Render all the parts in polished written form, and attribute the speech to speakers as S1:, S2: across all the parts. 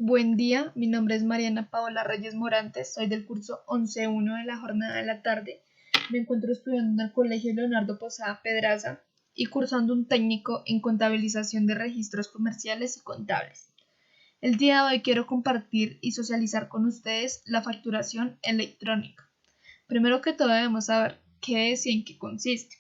S1: Buen día, mi nombre es Mariana Paola Reyes Morantes, soy del curso 11.1 de la jornada de la tarde. Me encuentro estudiando en el Colegio Leonardo Posada Pedraza y cursando un técnico en contabilización de registros comerciales y contables. El día de hoy quiero compartir y socializar con ustedes la facturación electrónica. Primero que todo debemos saber qué es y en qué consiste.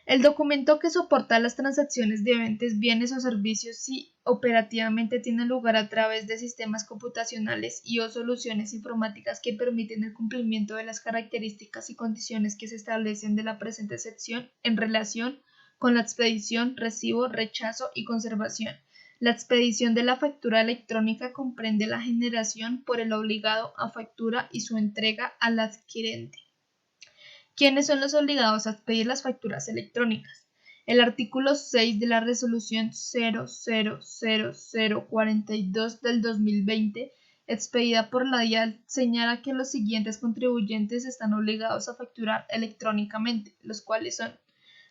S1: El documento que soporta las transacciones de ventas, bienes o servicios si operativamente tiene lugar a través de sistemas computacionales y o soluciones informáticas que permiten el cumplimiento de las características y condiciones que se establecen de la presente sección en relación con la expedición, recibo, rechazo y conservación. La expedición de la factura electrónica comprende la generación por el obligado a factura y su entrega al adquirente. ¿Quiénes son los obligados a expedir las facturas electrónicas? El artículo 6 de la resolución 000042 del 2020, expedida por la DIAN, señala que los siguientes contribuyentes están obligados a facturar electrónicamente, los cuales son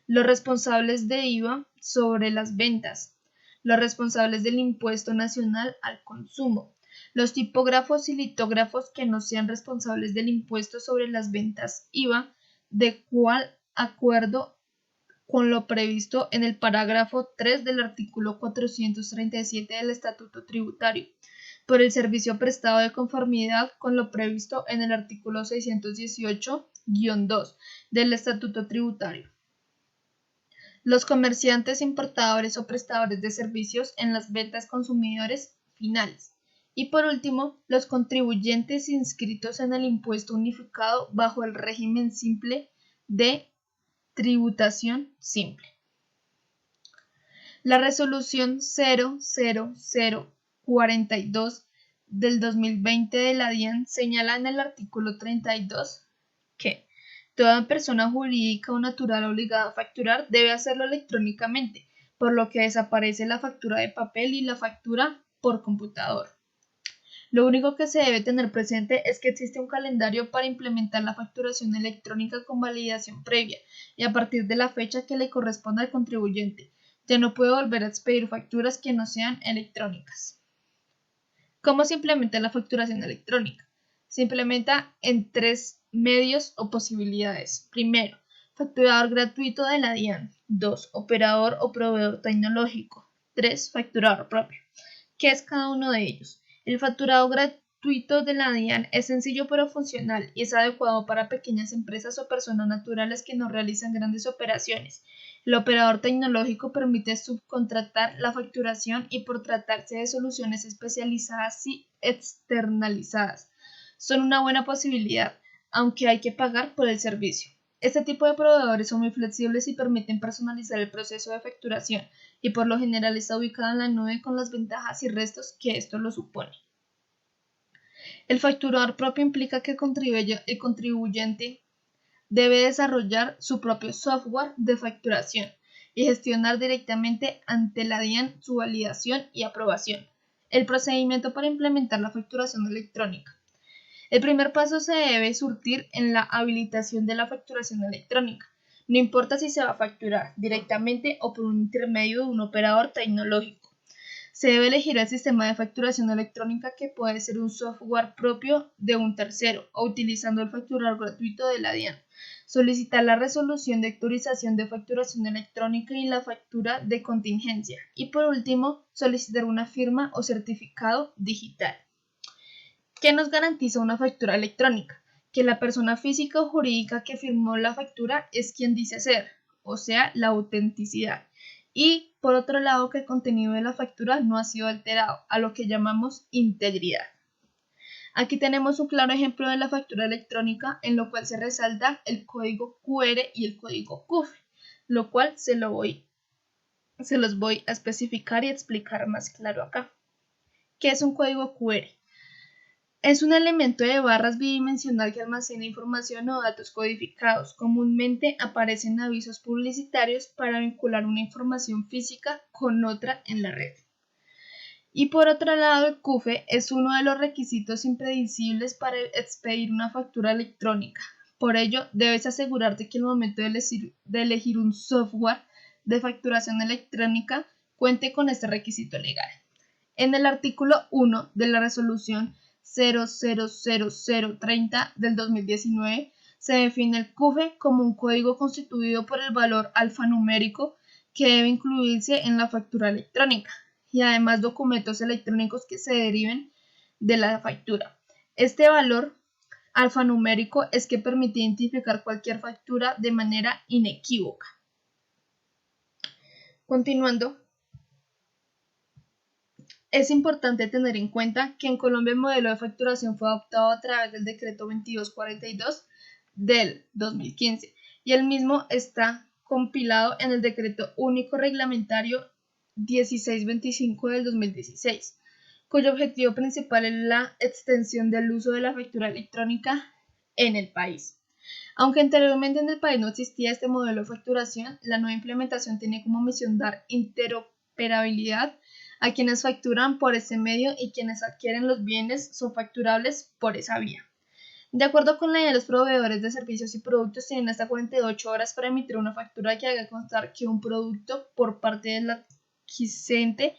S1: los responsables de IVA sobre las ventas, los responsables del impuesto nacional al consumo, los tipógrafos y litógrafos que no sean responsables del impuesto sobre las ventas IVA, de cual acuerdo con lo previsto en el parágrafo 3 del artículo 437 del Estatuto Tributario, por el servicio prestado de conformidad con lo previsto en el artículo 618-2 del Estatuto Tributario. Los comerciantes, importadores o prestadores de servicios en las ventas consumidores finales. Y por último, los contribuyentes inscritos en el impuesto unificado bajo el régimen simple de tributación simple. La resolución 00042 del 2020 de la DIAN señala en el artículo 32 que toda persona jurídica o natural obligada a facturar debe hacerlo electrónicamente, por lo que desaparece la factura de papel y la factura por computador. Lo único que se debe tener presente es que existe un calendario para implementar la facturación electrónica con validación previa y a partir de la fecha que le corresponda al contribuyente. Ya no puede volver a expedir facturas que no sean electrónicas. ¿Cómo se implementa la facturación electrónica? Se implementa en 3 medios o posibilidades. Primero, facturador gratuito de la DIAN. 2, operador o proveedor tecnológico. 3, facturador propio. ¿Qué es cada uno de ellos? El facturado gratuito de la DIAN es sencillo pero funcional y es adecuado para pequeñas empresas o personas naturales que no realizan grandes operaciones. El operador tecnológico permite subcontratar la facturación y por tratarse de soluciones especializadas y externalizadas. Son una buena posibilidad, aunque hay que pagar por el servicio. Este tipo de proveedores son muy flexibles y permiten personalizar el proceso de facturación y por lo general está ubicado en la nube con las ventajas y restos que esto lo supone. El facturador propio implica que el contribuyente debe desarrollar su propio software de facturación y gestionar directamente ante la DIAN su validación y aprobación. El procedimiento para implementar la facturación electrónica. El primer paso se debe surtir en la habilitación de la facturación electrónica. No importa si se va a facturar directamente o por un intermedio de un operador tecnológico. Se debe elegir el sistema de facturación electrónica que puede ser un software propio de un tercero o utilizando el facturador gratuito de la DIAN. Solicitar la resolución de autorización de facturación electrónica y la factura de contingencia. Y por último, solicitar una firma o certificado digital. ¿Qué nos garantiza una factura electrónica? Que la persona física o jurídica que firmó la factura es quien dice ser, o sea, la autenticidad. Y por otro lado, que el contenido de la factura no ha sido alterado, a lo que llamamos integridad. Aquí tenemos un claro ejemplo de la factura electrónica en lo cual se resalta el código QR y el código CUF, lo cual se los voy a especificar y explicar más claro acá. ¿Qué es un código QR? Es un elemento de barras bidimensional que almacena información o datos codificados. Comúnmente aparecen avisos publicitarios para vincular una información física con otra en la red. Y por otro lado, el CUFE es uno de los requisitos impredecibles para expedir una factura electrónica. Por ello, debes asegurarte que al momento de elegir un software de facturación electrónica cuente con este requisito legal. En el artículo 1 de la resolución 000030 del 2019 se define el CUFE como un código constituido por el valor alfanumérico que debe incluirse en la factura electrónica y además documentos electrónicos que se deriven de la factura. Este valor alfanumérico es que permite identificar cualquier factura de manera inequívoca. Continuando, es importante tener en cuenta que en Colombia el modelo de facturación fue adoptado a través del decreto 2242 del 2015 y el mismo está compilado en el decreto único reglamentario 1625 del 2016, cuyo objetivo principal es la extensión del uso de la factura electrónica en el país. Aunque anteriormente en el país no existía este modelo de facturación, la nueva implementación tiene como misión dar interoperabilidad a quienes facturan por ese medio y quienes adquieren los bienes son facturables por esa vía. De acuerdo con la ley, los proveedores de servicios y productos tienen hasta 48 horas para emitir una factura que haga constar que un producto por parte del adquirente.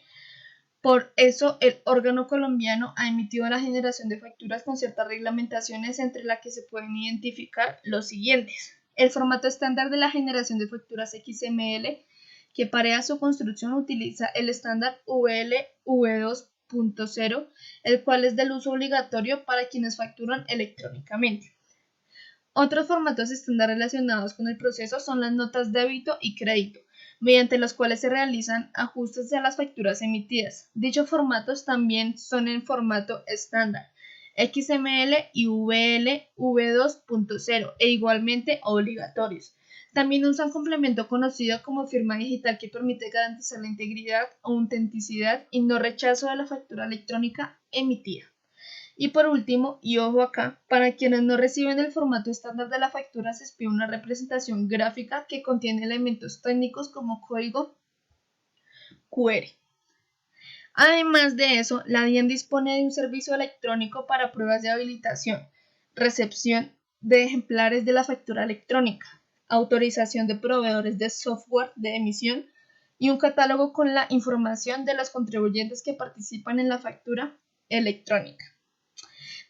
S1: Por eso, el órgano colombiano ha emitido la generación de facturas con ciertas reglamentaciones, entre las que se pueden identificar los siguientes. El formato estándar de la generación de facturas XML, que para su construcción utiliza el estándar VLV2.0, el cual es del uso obligatorio para quienes facturan electrónicamente. Otros formatos estándar relacionados con el proceso son las notas débito y crédito, mediante los cuales se realizan ajustes a las facturas emitidas. Dichos formatos también son en formato estándar, XML y VLV2.0 e igualmente obligatorios. También usan complemento conocido como firma digital que permite garantizar la integridad, autenticidad y no rechazo de la factura electrónica emitida. Y por último, y ojo acá, para quienes no reciben el formato estándar de la factura se expide una representación gráfica que contiene elementos técnicos como código QR. Además de eso, la DIAN dispone de un servicio electrónico para pruebas de habilitación, recepción de ejemplares de la factura electrónica, autorización de proveedores de software de emisión y un catálogo con la información de los contribuyentes que participan en la factura electrónica.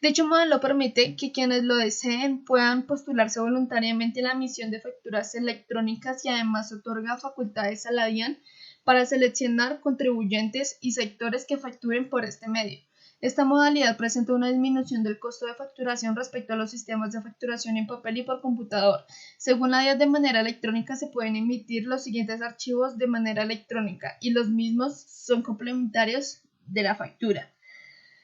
S1: Dicho modelo permite que quienes lo deseen puedan postularse voluntariamente en la emisión de facturas electrónicas y además otorga facultades a la DIAN para seleccionar contribuyentes y sectores que facturen por este medio. Esta modalidad presenta una disminución del costo de facturación respecto a los sistemas de facturación en papel y por computador. Según la DIAN, de manera electrónica se pueden emitir los siguientes archivos de manera electrónica y los mismos son complementarios de la factura,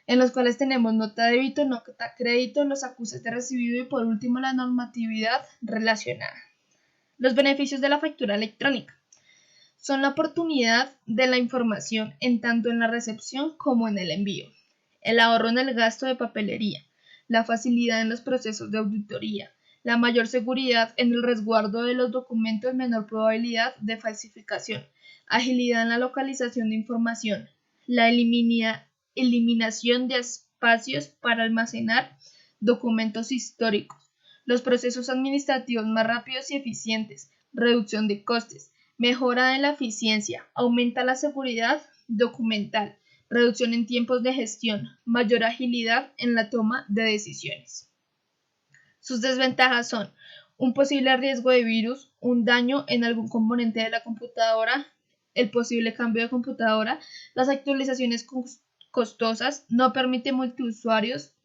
S1: en los cuales tenemos nota débito, nota crédito, los acuses de recibido y por último la normatividad relacionada. Los beneficios de la factura electrónica son la oportunidad de la información en tanto en la recepción como en el envío, el ahorro en el gasto de papelería, la facilidad en los procesos de auditoría, la mayor seguridad en el resguardo de los documentos, menor probabilidad de falsificación, agilidad en la localización de información, la eliminación de espacios para almacenar documentos históricos, los procesos administrativos más rápidos y eficientes, reducción de costes, mejora de la eficiencia, aumenta la seguridad documental, reducción en tiempos de gestión, mayor agilidad en la toma de decisiones. Sus desventajas son un posible riesgo de virus, un daño en algún componente de la computadora, el posible cambio de computadora, las actualizaciones costosas, no permite multiusuarios,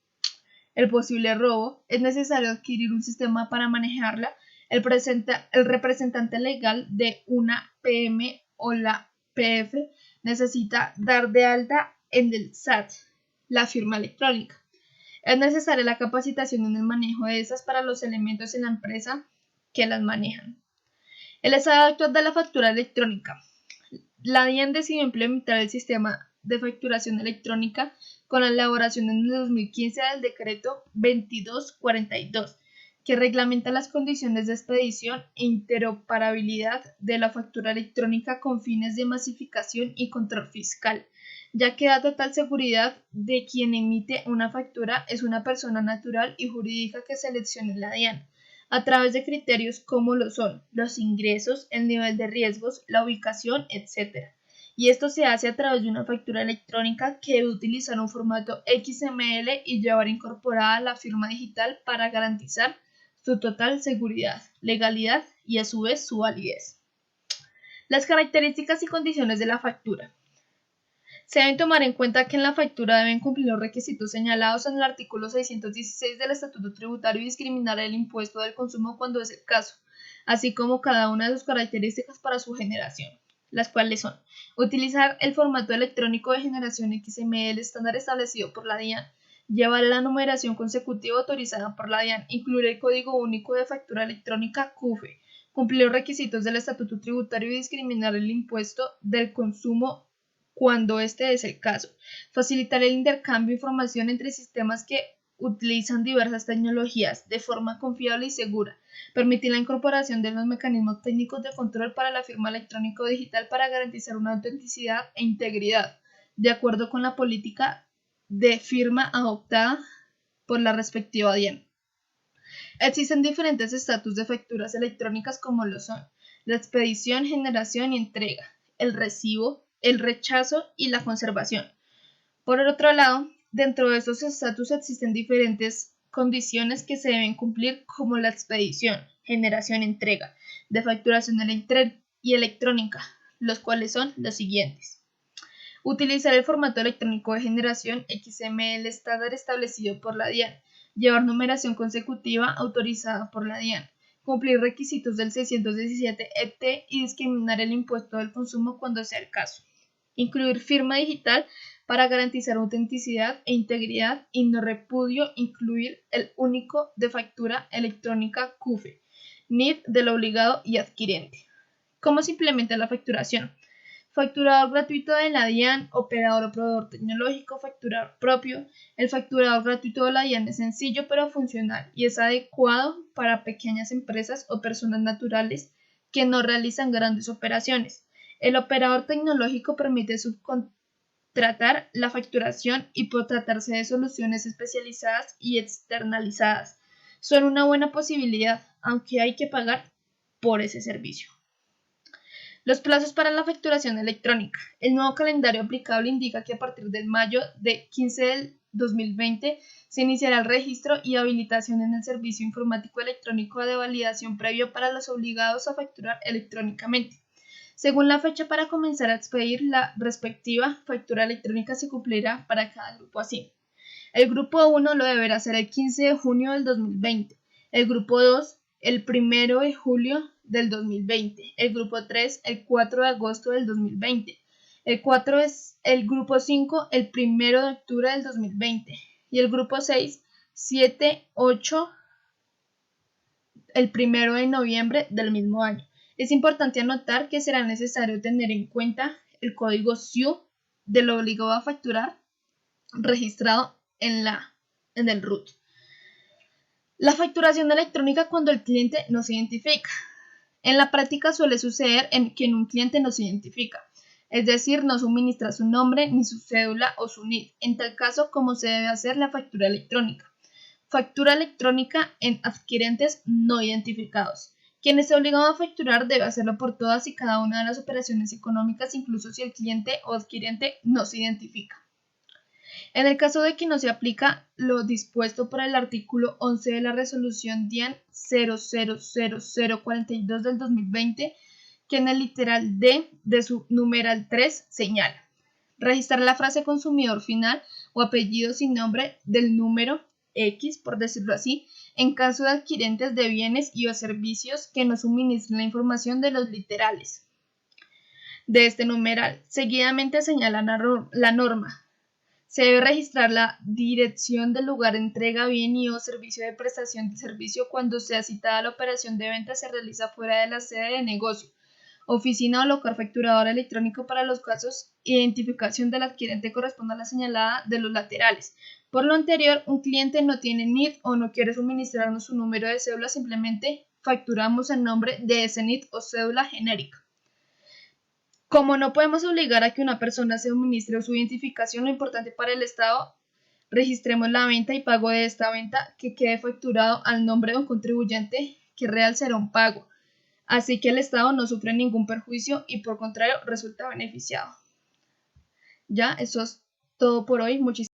S1: el posible robo, es necesario adquirir un sistema para manejarla, el representante legal de una PM o la PF necesita dar de alta en el SAT la firma electrónica. Es necesaria la capacitación en el manejo de esas para los elementos en la empresa que las manejan. El estado actual de la factura electrónica. La DIAN decidió implementar el sistema de facturación electrónica con la elaboración en el 2015 del decreto 2242, que reglamenta las condiciones de expedición e interoperabilidad de la factura electrónica con fines de masificación y control fiscal, ya que da total seguridad de quien emite una factura es una persona natural y jurídica que seleccione la DIAN, a través de criterios como lo son los ingresos, el nivel de riesgos, la ubicación, etc., y esto se hace a través de una factura electrónica que debe utilizar un formato XML y llevar incorporada la firma digital para garantizar su total seguridad, legalidad y a su vez su validez. Las características y condiciones de la factura. Se deben tomar en cuenta que en la factura deben cumplir los requisitos señalados en el artículo 616 del Estatuto Tributario y discriminar el impuesto del consumo cuando es el caso, así como cada una de sus características para su generación, las cuales son: utilizar el formato electrónico de generación XML estándar establecido por la DIAN, llevar la numeración consecutiva autorizada por la DIAN, incluir el código único de factura electrónica CUFE, cumplir los requisitos del Estatuto Tributario y discriminar el impuesto del consumo cuando este es el caso, facilitar el intercambio de información entre sistemas que utilizan diversas tecnologías de forma confiable y segura, permitir la incorporación de los mecanismos técnicos de control para la firma electrónica o digital para garantizar una autenticidad e integridad, de acuerdo con la política de firma adoptada por la respectiva DIAN. Existen diferentes estatus de facturas electrónicas como lo son la expedición, generación y entrega, el recibo, el rechazo y la conservación. Por el otro lado, dentro de estos estatus existen diferentes condiciones que se deben cumplir, como la expedición, generación, entrega de facturación y electrónica, los cuales son los siguientes: utilizar el formato electrónico de generación XML estándar establecido por la DIAN, llevar numeración consecutiva autorizada por la DIAN, cumplir requisitos del 617 ET y discriminar el impuesto del consumo cuando sea el caso, incluir firma digital para garantizar autenticidad e integridad y no repudio, incluir el único de factura electrónica CUFE, NIF del obligado y adquirente. ¿Cómo se implementa la facturación? Facturador gratuito de la DIAN, operador o proveedor tecnológico, facturador propio. El facturador gratuito de la DIAN es sencillo pero funcional y es adecuado para pequeñas empresas o personas naturales que no realizan grandes operaciones. El operador tecnológico permite subcontratar la facturación y puede tratarse de soluciones especializadas y externalizadas. Son una buena posibilidad, aunque hay que pagar por ese servicio. Los plazos para la facturación electrónica. El nuevo calendario aplicable indica que a partir del mayo de 15 del 2020 se iniciará el registro y habilitación en el servicio informático electrónico de validación previo para los obligados a facturar electrónicamente. Según la fecha para comenzar a expedir la respectiva factura electrónica se cumplirá para cada grupo así. El grupo 1 lo deberá hacer el 15 de junio del 2020, el grupo 2 el 1 de julio del 2020, el grupo 3 el 4 de agosto del 2020, el grupo 5 el 1 de octubre del 2020 y el grupo 6, 7, 8 el 1 de noviembre del mismo año. Es importante anotar que será necesario tener en cuenta el código SIU del obligado a facturar registrado en el RUT. La facturación electrónica cuando el cliente no se identifica. En la práctica suele suceder que un cliente no se identifica, es decir, no suministra su nombre ni su cédula o su NIF. En tal caso, ¿cómo se debe hacer la factura electrónica? Factura electrónica en adquirentes no identificados. Quien esté obligado a facturar debe hacerlo por todas y cada una de las operaciones económicas, incluso si el cliente o adquirente no se identifica. En el caso de que no se aplica lo dispuesto por el artículo 11 de la resolución DIAN 000042 del 2020, que en el literal D de su numeral 3 señala: registrar la frase consumidor final o apellido sin nombre del número X, por decirlo así, en caso de adquirentes de bienes y o servicios que no suministren la información de los literales de este numeral. Seguidamente señala la norma. Se debe registrar la dirección del lugar de entrega, bien y o servicio de prestación de servicio cuando sea citada la operación de venta se realiza fuera de la sede de negocio, oficina o local facturador electrónico. Para los casos identificación del adquirente corresponde a la señalada de los laterales. Por lo anterior, un cliente no tiene NIF o no quiere suministrarnos su número de cédula, simplemente facturamos el nombre de ese NIF o cédula genérica. Como no podemos obligar a que una persona se suministre su identificación, lo importante para el Estado, registremos la venta y pago de esta venta que quede facturado al nombre de un contribuyente que realizará un pago. Así que el Estado no sufre ningún perjuicio y por contrario resulta beneficiado. Ya, eso es todo por hoy. Muchísimas